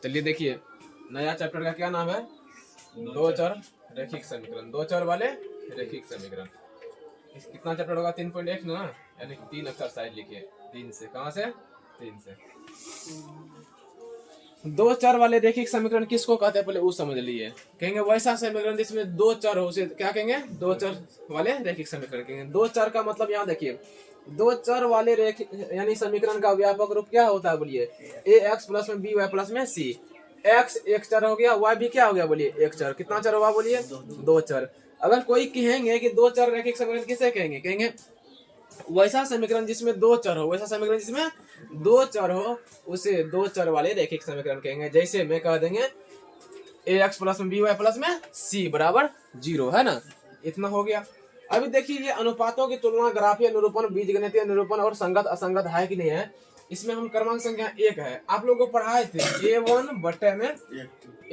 चलिए देखिए, नया चैप्टर का क्या नाम है? दो चर रैखिक समीकरण, दो चर वाले रैखिक समीकरण। कितना चैप्टर होगा? 3.1 ना, यानी 3 एक्सरसाइज लिखिए। 3 से, कहाँ से? 3 से। दो चर वाले रैखिक समीकरण किसको कहते हैं पहले वो समझ लिए। कहेंगे वैसा समीकरण जिसमें दो चर हो, उसे क्या कहेंगे? दो चर वाले रैखिक समीकरण कहेंगे। दो चर का मतलब यहाँ देखिए, दो चर वाले रैखिक यानी समीकरण का व्यापक रूप क्या होता है? बोलिए ए एक्स प्लस में बी वाई प्लस में सी। एक्स एक चर हो गया, वाई भी क्या हो गया? बोलिए एक चर। कितना चर होगा? बोलिए दो चर। अगर कोई कहेंगे कि दो चर रैखिक समीकरण किसे कहेंगे? कहेंगे वैसा समीकरण जिसमें दो चर हो, वैसा समीकरण जिसमें दो चर हो उसे दो चर वाले रैखिक समीकरण कहेंगे। जैसे मैं कह देंगे ए एक्स प्लस में बी वाई प्लस में सी बराबर 0, है ना? इतना हो गया। अभी देखिए ये अनुपातों की तुलना, ग्राफीय निरूपण, बीजगणितीय निरूपण और संगत असंगत है कि नहीं है, इसमें हम क्रमांक संख्या 1 है। आप लोगों को पढ़ाए थे A1 बटे में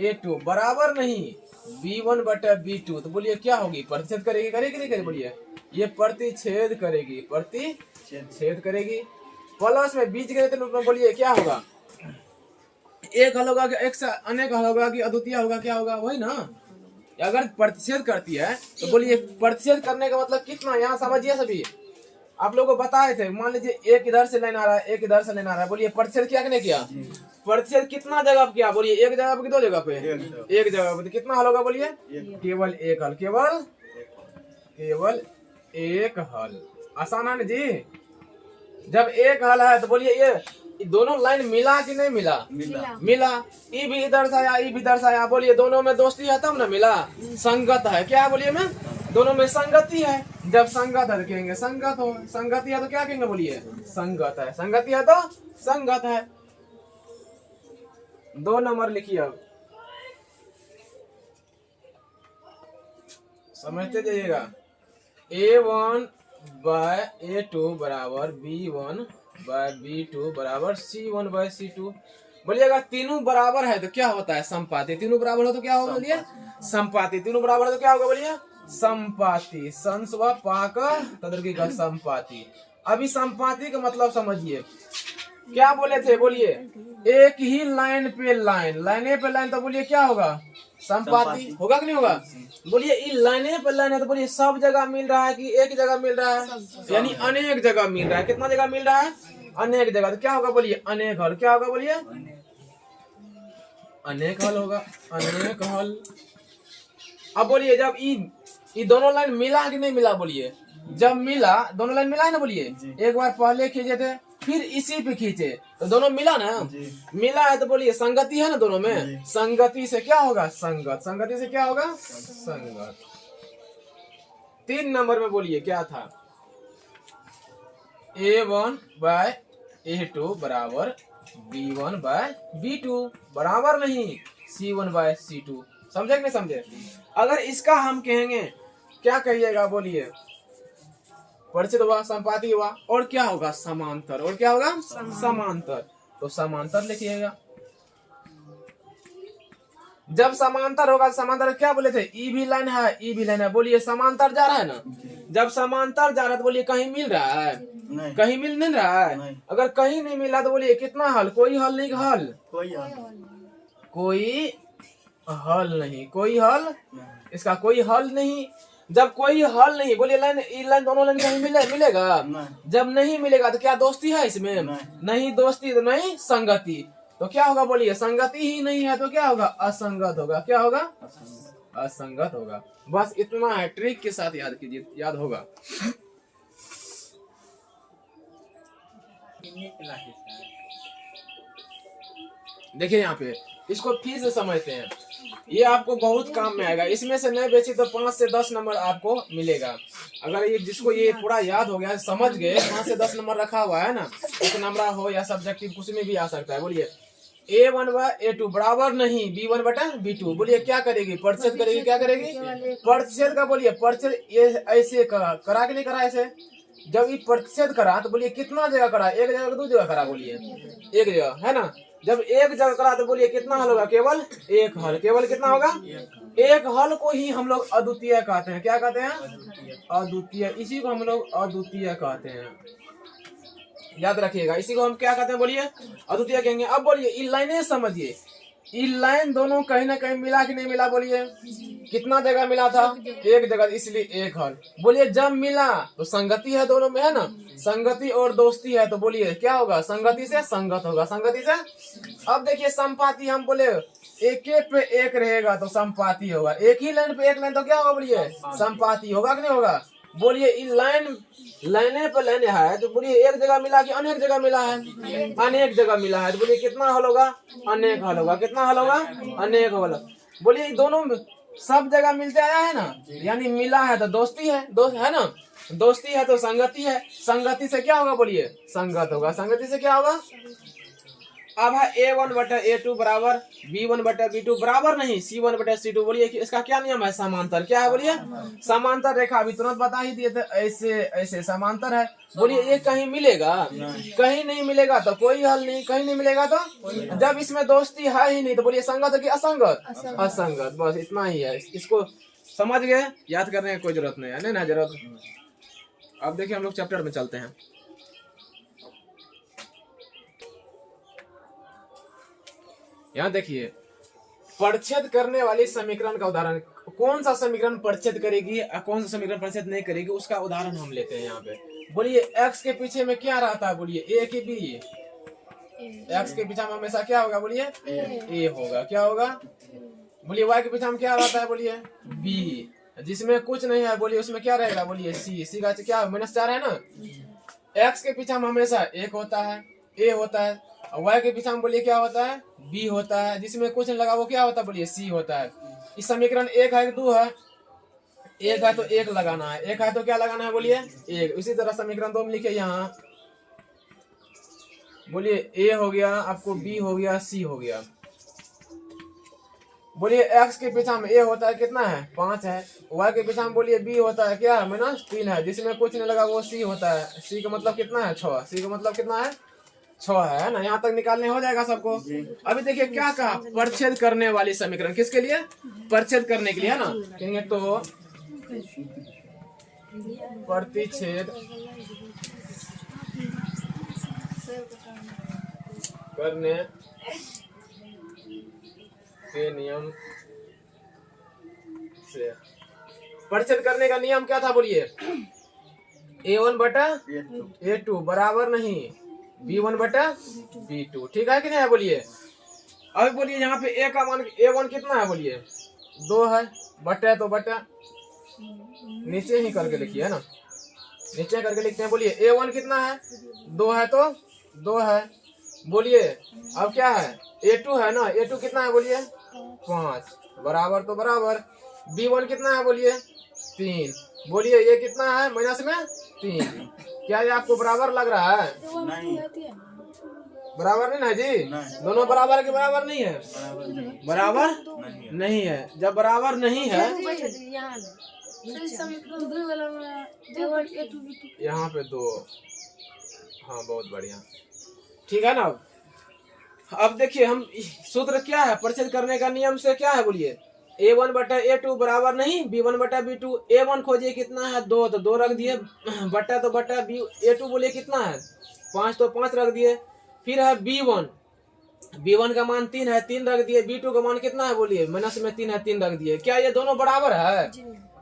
A2 बराबर नहीं B1 बटे B2। तो बोलिए क्या होगी? प्रतिच्छेद करेगी, करेगी नहीं करेगी? बोलिए ये प्रतिच्छेद करेगी, प्रतिच्छेद करेगी। प्लस में बीजगणितीय निरूपण, बोलिए क्या होगा? एक हल होगा कि एक से अनेक हल होगा कि अद्वितीय होगा? क्या होगा? वही ना। अगर प्रतिच्छेद करती है तो बोलिए प्रतिच्छेद करने का मतलब कितना? यहाँ समझिए सभी, आप लोगों को बताए थे। मान लीजिए एक इधर से लाइन आ रहा है, एक इधर से लाइन आ रहा है। बोलिए प्रतिच्छेद क्या नहीं किया? प्रतिच्छेद कितना जगह किया? बोलिए एक जगह पे, दो जगह पे? एक जगह पे। कितना हल होगा? बोलिए केवल एक हल, केवल एक हल। आसान है ना जी? जब एक हल है तो बोलिए ये दोनों लाइन मिला कि नहीं मिला? मिला। ई भी इधर से आया, ई भी इधर से आया। बोलिए दोनों में दोस्ती है तब ना मिला। संगत है। क्या बोलिए में? दोनों में संगति है। जब संगत है तो कहेंगे संगत हो, संगति है तो क्या कहेंगे? बोलिए संगत है, संगति है तो संगत है। 2 नंबर लिखिए, अब समझते जाइएगा। A1 बाय A2 बराबर B1 बाय B2 बराबर C1 बाय C2। बोलिएगा तीनों बराबर है तो क्या होता है? संपाती। तीनों बराबर हो तो क्या होगा? बोलिए संपाती। तीनों बराबर है तो क्या होगा? बोलिए संपाती। संस्व पाक तदर्की का संपाती। अभी संपाती का मतलब समझिए, क्या बोले थे? बोलिए एक ही लाइन पे लाइन, लाइने पे लाइन, तो बोलिए क्या होगा? संपाती होगा कि नहीं होगा? बोलिए इस लाइने पे लाइन है तो बोलिए सब जगह मिल रहा है कि एक जगह मिल रहा है? यानी अनेक जगह मिल रहा है। कितना जगह मिल रहा है? अनेक जगह। तो क्या होगा? बोलिए अनेक हल। क्या होगा? बोलिए अनेक हल होगा, अनेक हल। अब बोलिए जब ये दोनों लाइन मिला कि नहीं मिला? बोलिए जब मिला, दोनों लाइन मिला है ना? बोलिए एक बार पहले खींचे थे फिर इसी पे खींचे तो दोनों मिला ना? मिला है तो बोलिए संगति है ना दोनों में? संगति से क्या होगा? संगत। संगति से क्या होगा? संगत। 3 नंबर में बोलिए क्या था? A1 बाय A2 बराबर B1 बाय B2 बराबर नहीं C1 बाय C2। समझे कि नहीं समझे? अगर इसका हम कहेंगे क्या कहिएगा? बोलिए परिचित हुआ, संपाती हुआ, और क्या होगा? समांतर। और क्या होगा? समांतर। तो समांतर लिखिएगा। जब समांतर होगा, समांतर क्या बोले थे? ई भी लाइन है, ई भी लाइन है। बोलिए समांतर जा रहा है ना? जब समांतर जा रहा है तो बोलिए कहीं मिल रहा है? नहीं। कहीं मिल नहीं रहा है? नहीं। अगर कहीं नहीं मिला तो बोलिए कितना हल? कोई हल नहीं? हल कोई हल नहीं, कोई हल, इसका कोई हल नहीं। जब कोई हल नहीं, बोलिए लाइन दोनों लाइन कहीं मिलेगा? जब नहीं मिलेगा तो क्या दोस्ती है इसमें? नहीं दोस्ती तो नहीं संगति। तो क्या होगा? बोलिए संगति ही नहीं है तो क्या होगा? असंगत होगा। क्या होगा? असंगत होगा। बस इतना है, ट्रिक के साथ याद कीजिए, याद होगा। देखिए यहाँ पे इसको फिर से समझते हैं, ये आपको बहुत काम में आएगा। इसमें से नहीं बेचे तो 5 से 10 नंबर आपको मिलेगा। अगर ये जिसको ये पूरा याद हो गया, समझ गए, 5 से 10 नंबर रखा हुआ है ना, एक नंबर हो या सब्जेक्टिव कुछ में भी आ सकता है। बोलिए A1 बाय A2 बराबर नहीं B1 बटा B2। बोलिए क्या करेगी? प्रतिच्छेद करेगी। क्या करेगी? प्रतिच्छेद का बोलिए प्रतिच्छेद ये ऐसे करा कि नहीं करा? ऐसे जब ये प्रतिच्छेद करा तो बोलिए कितना जगह करा? एक जगह, 2 जगह करा? बोलिए एक जगह, है ना? जब एक जगह करा तो बोलिए कितना हल होगा? केवल एक हल। केवल कितना होगा? एक हल को ही हम लोग अद्वितीय कहते हैं। क्या कहते हैं? अद्वितीय। इसी को हम लोग अद्वितीय कहते हैं। याद रखिएगा, इसी को हम क्या कहते हैं? बोलिए अद्वितीय कहेंगे। अब बोलिए इन लाइनें समझिए, ये लाइन दोनों कहीं ना कहीं मिला कि नहीं मिला, बोलिए कितना जगह मिला था, एक जगह, इसलिए एक हल। बोलिए जब मिला तो संगति है दोनों में, है ना, संगति और दोस्ती है, तो बोलिए क्या होगा, संगति से संगत होगा, संगति से। अब देखिए संपाति, हम बोले एक पे एक रहेगा तो संपाति होगा, एक ही लाइन पे एक लाइन तो क्या होगा, बोलिए संपाति होगा कि नहीं होगा। बोलिए ये लाइने पे लाइन है, तो बोलिए एक जगह मिला कि अनेक जगह मिला है, अनेक जगह मिला है, तो बोलिए कितना हल होगा, अनेक हल होगा, कितना हल होगा, अनेक हल। बोलिए दोनों सब जगह मिलते आया है ना, यानी मिला है तो दोस्ती है, दोस्त है ना, दोस्ती है तो संगति है, संगति से क्या होगा, बोलिए संगत होगा, संगति से क्या होगा। अब है A1/A2 बराबर B1/B2 बराबर नहीं C1/C2। बोलिए कि इसका क्या नियम है, समांतर, क्या है, बोलिए समांतर रेखा। अभी तुरंत बता ही दिए थे, ऐसे ऐसे समांतर है। बोलिए ये कहीं मिलेगा, कहीं नहीं मिलेगा तो कोई हल नहीं, कहीं नहीं मिलेगा तो, जब इसमें दोस्ती है ही नहीं तो बोलिए संगत कि असंगत, असंगत, बस इतना ही है। इसको समझ गए, याद करने की कोई जरूरत नहीं है, ना जरूरत। अब देखिए हम लोग चैप्टर में चलते हैं। यहाँ देखिए परिच्छेद करने वाली समीकरण का उदाहरण, कौन सा समीकरण परिच्छेद करेगी और कौन सा समीकरण परिच्छेद नहीं करेगी, उसका उदाहरण हम लेते हैं यहाँ पे। बोलिए x के पीछे में क्या रहता है, बोलिए a की b, x के पीछे में हमेशा क्या होगा, बोलिए a होगा, क्या होगा। बोलिए y के पीछे में क्या रहता है, बोलिए b, जिसमें कुछ नहीं है, बोलिए उसमें क्या रहेगा, बोलिए c का क्या -4 है ना। x के पीछे में हमेशा 1 होता है, a होता है, y के पीछे में बोलिए क्या होता है, b होता है, जिसमें कुछ नहीं लगा वो क्या होता है, बोलिए c होता है। इस समीकरण 1 है कि 2 है, 1 है तो 1 लगाना है, 1 है तो क्या लगाना है, बोलिए 1। इसी तरह समीकरण 2 में लिखिए यहाँ, बोलिए a हो गया, आपको b हो गया, c हो गया। बोलिए x के पीछे में a होता है, कितना है, 5 है, y के पीछे में बोलिए b होता है, क्या है, -3 है, जिसमें कुछ नहीं लगा वो c होता है। c का मतलब कितना है, 6, c का मतलब कितना है, 6 है ना। यहाँ तक निकालने हो जाएगा सबको। अभी देखिए क्या कहा, परिच्छेद करने वाली समीकरण, किसके लिए, परिच्छेद करने के लिए, है ना। कहेंगे तो प्रतिच्छेद करने के नियम से, परिच्छेद करने का नियम क्या था, बोलिए A1/A2 बराबर नहीं B1/B2, ठीक है कि नहीं है, बोलिए। अभी बोलिए यहाँ पे a का मान A1 कितना है, बोलिए 2 है, बटा तो बटा, नीचे ही करके लिखिए, है ना, नीचे करके लिखते हैं। बोलिए A1 कितना है, 2 है तो 2 है। बोलिए अब क्या है, A2 है ना, A2 कितना है, बोलिए 5, बराबर तो बराबर। B1 कितना है, बोलिए 3। बोलिए ये कितना है, -3। क्या ये आपको बराबर लग रहा है, नहीं, बराबर नहीं है जी, दोनों बराबर के बराबर नहीं है, बराबर नहीं है। जब बराबर नहीं है, यहाँ पे 2, हाँ बहुत बढ़िया, ठीक है ना। अब देखिए हम सूत्र क्या है, परिच्छेद करने का नियम से क्या है, बोलिए A1/A2 बराबर नहीं B1/B2। A1 खोजिए कितना है, 2, तो 2 रख दिए, बटा तो बटा, A2 बोलिए कितना है, 5, तो 5 रख दिए। फिर है B1 का मान 3 है, 3 रख दिए। B2 का मान कितना है, बोलिए -3 है, 3 रख दिए। क्या ये दोनों बराबर है,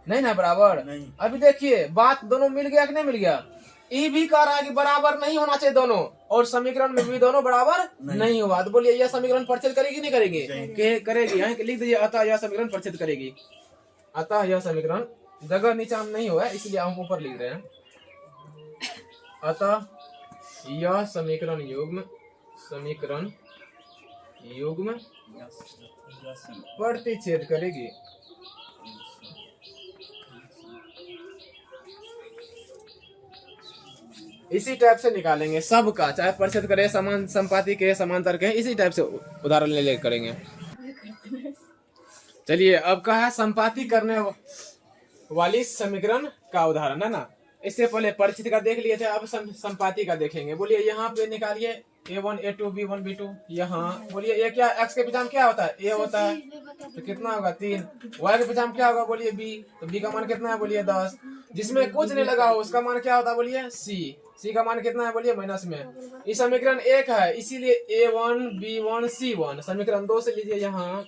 नहीं ना बराबर। अभी देखिए बात दोनों मिल गया कि नहीं मिल गया। ये भी कह रहा है कि बराबर नहीं होना चाहिए दोनों, और समीकरण में भी दोनों बराबर नहीं हुआ। तो बोलिए यह समीकरण परिच्छेद करेगी नहीं करेगी, करेगी। यहाँ लिख दीजिए अतः यह समीकरण परिच्छेद करेगी। अतः यह समीकरण, जगह नीचे हम नहीं हुआ है इसलिए हम ऊपर लिख रहे हैं। अतः यह समीकरण युग्म प्रतिच्छेद करेगी। इसी टाइप से निकालेंगे सबका, चाहे परिच्छेद करे, समान संपाति के, समांतर के, इसी टाइप से उदाहरण ले करेंगे। चलिए अब का है संपाति करने वाली समीकरण का उदाहरण, है ना। इससे पहले परिच्छेद का देख लिए थे, अब संपाति का देखेंगे। बोलिए यहाँ पे निकालिए A1 A2 B1 B2। यहाँ बोलिए ये क्या x के पीछे क्या होता है, a होता है, तो कितना होगा 3। y के पीछे क्या होगा बोलिए b, तो b का मान कितना है बोलिए 10। जिसमें कुछ नहीं लगा हो उसका मान क्या होता है बोलिए c का मान कितना है बोलिए माइनस में। इस समीकरण 1 है, इसीलिए A1 B1 C1। समीकरण 2 से लीजिए यहाँ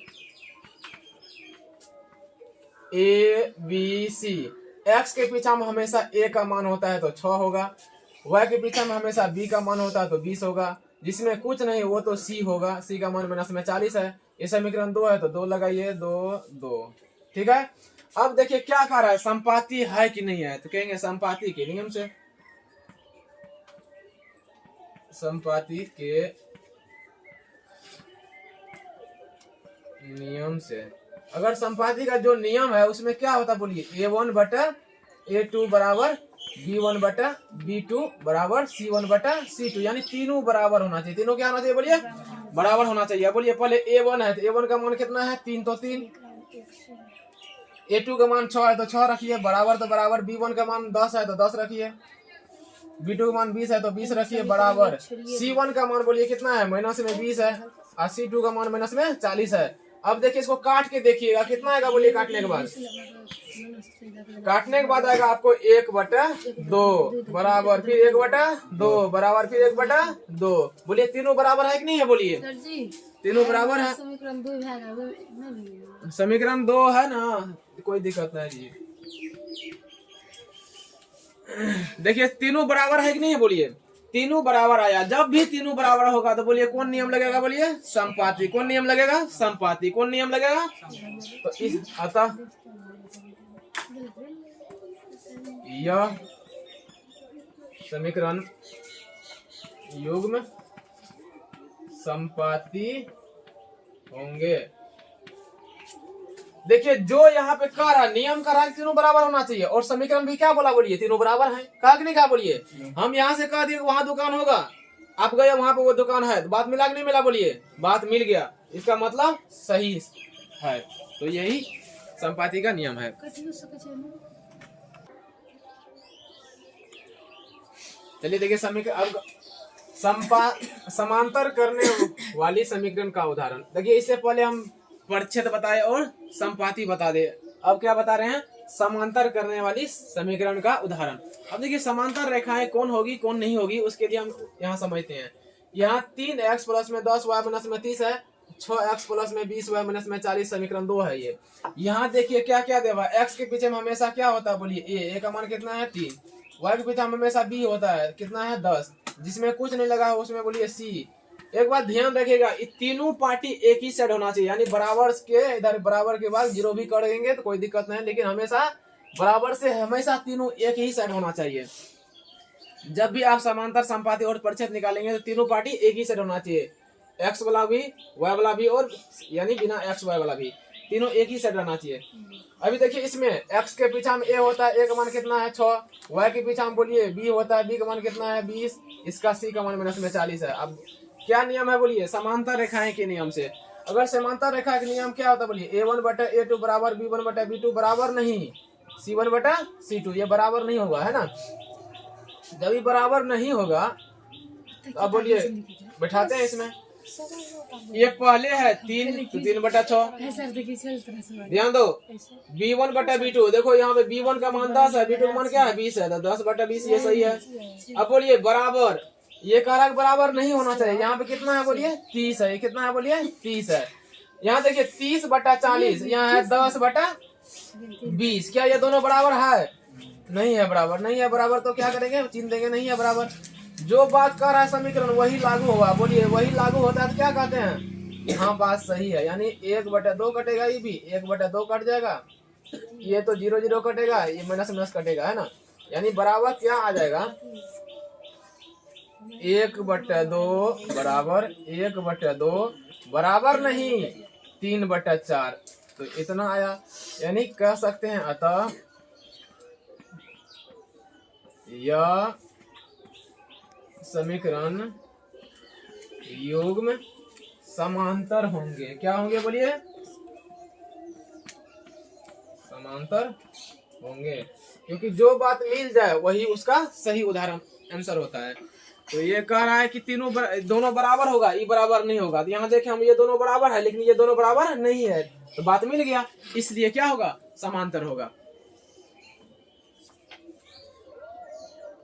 A B C। x के पीछे में हमेशा a का मान होता है तो 6 होगा, y के पीछे में हमेशा b का मान होता है तो 20 होगा, जिसमें कुछ नहीं वो तो c होगा, c का मान माइनस में 40 है। ये समीकरण 2 है तो 2 लगाइए, 2 2। ठीक है, अब देखिए क्या कह रहा है, संपाती है कि नहीं है, तो कहेंगे संपाती के नियम से। संपाती के नियम से, अगर संपाती का जो नियम है उसमें क्या होता बोलिए A1 बटा A2 बराबर B1 बटा B2 बराबर C1 बटा C2, यानी तीनों बराबर होना चाहिए। तीनों क्या होना चाहिए बोलिए, बराबर होना चाहिए। बोलिए पहले A1 है तो A1 का मान कितना है 3, तो 3। A2 का मान 6 है तो 6 रखिए, बराबर तो बराबर। B1 का मान 10 है तो 10 रखिए, B2 का मान 20 है तो 20 रखिए, बराबर। C1 का मान बोलिए कितना है माइनस में 20 है, और C2 का मान माइनस में 40 है। अब देखिए इसको काट के देखिएगा कितना आएगा बोलिए, काटने के बाद, काटने के बाद आएगा आपको 1/2 बराबर, फिर 1/2 बराबर, फिर 1/2। बोलिए तीनों बराबर है कि नहीं है बोलिए, तीनों बराबर है। समीकरण 2 है ना, कोई दिक्कत नहीं जी। देखिए तीनों बराबर है कि नहीं है बोलिए, तीनों बराबर आया। जब भी तीनों बराबर होगा तो बोलिए कौन नियम लगेगा बोलिए, संपाती। कौन नियम लगेगा, संपाती। कौन नियम लगेगा, तो इस अतः यह समीकरण युग्म संपाती होंगे। देखिए जो यहाँ पे कह रहा नियम कह रहा है तीनों बराबर होना चाहिए, और समीकरण भी क्या बोला बोलिए, तीनों बराबर है। कहा कि नहीं कहा बोलिए, हम यहाँ से कह दिए वहां दुकान होगा, आप गए वहां पे वो दुकान है, तो बात मिला कि नहीं मिला बोलिए, बात मिल गया, इसका मतलब सही है। तो यही संपाती का नियम है। चलिए देखिए समीकरण, समांतर करने वाली समीकरण का उदाहरण। देखिए इससे पहले हम परिच्छेद बताए और संपाती बता दे, अब क्या बता रहे हैं, समांतर करने वाली समीकरण का उदाहरण। अब देखिए समांतर रेखाएं कौन होगी कौन नहीं होगी, उसके लिए हम यहाँ समझते हैं। यहाँ 3x प्लस में 10 y माइनस में 30 है, 6x प्लस में 20 y माइनस में 40, समीकरण 2 है ये। यहाँ देखिए क्या क्या देवा, x के पीछे में हमेशा क्या होता है बोलिए a का मान कितना है 3, y के पीछे हमेशा b होता है कितना है 10, जिसमें कुछ नहीं लगा है उसमें बोलिए c। एक बात ध्यान रखिएगा, तीनों पार्टी एक ही साइड होना चाहिए, यानी बराबर के इधर बराबर के बाद जीरो भी कर देंगे तो कोई दिक्कत नहीं, लेकिन हमेशा बराबर से हमेशा तीनों एक ही साइड होना चाहिए। जब भी आप समांतर संपाती और परिच्छेद निकालेंगे तो तीनों पार्टी एक ही साइड होना चाहिए, एक्स वाला भी वाई वाला भी, और यानी बिना एक्स वाई वाला भी, तीनों एक ही साइड रहना चाहिए। अभी देखिए इसमें x के पीछा में a होता है, a का मान कितना है 6, y के पीछा में बोलिए b होता है, b का मान कितना है 20, इसका c का मान माइनस में 40 है। अब क्या नियम है बोलिए, समांतर रेखाएं के नियम से। अगर समांतर रेखा के नियम क्या होता है बोलिए, a1 बटा a2 बराबर b1 बटा b2 बराबर नहीं c1 बटा c2, ये बराबर नहीं होगा है ना। जब ये बराबर नहीं होगा तो अब बोलिए बैठाते हैं इसमें, ये पहले है 3 तो 3/6, ध्यान दो b1 बटा b2, देखो यहाँ पे b1 का मान 10 है, b2 का मान क्या है 20 है, तो 10/20 ये सही है। अब बोलिए बराबर, ये कारक बराबर नहीं होना चाहिए, यहाँ पे कितना है बोलिए 30 है, ये कितना है बोलिए 30 है। यहाँ देखिए 30/40, यहाँ है 10/20, क्या ये दोनों बराबर है, नहीं है बराबर, नहीं है बराबर, तो क्या करेंगे चिन्ह देंगे, नहीं है बराबर। जो बात कर रहा है समीकरण वही लागू होगा, बोलिए वही लागू होता है तो क्या कहते हैं, हाँ बात सही है, यानी 1/2 कटेगा, ये भी 1/2 कट जाएगा, ये तो 0 0 कटेगा, ये माइनस माइनस कटेगा है ना, यानी बराबर क्या आ जाएगा 1/2 बराबर 1/2 बराबर नहीं 3/4, तो इतना आया। यानी कह सकते हैं अतः यह समीकरण युग्म समांतर होंगे। क्या होंगे बोलिए, समांतर होंगे, क्योंकि जो बात मिल जाए वही उसका सही उदाहरण आंसर होता है। तो ये कह रहा है कि दोनों बराबर होगा, ई बराबर नहीं होगा। तो यहाँ देखें हम ये दोनों बराबर है, लेकिन ये दोनों बराबर नहीं है, तो बात मिल गया, इसलिए क्या होगा, समांतर होगा।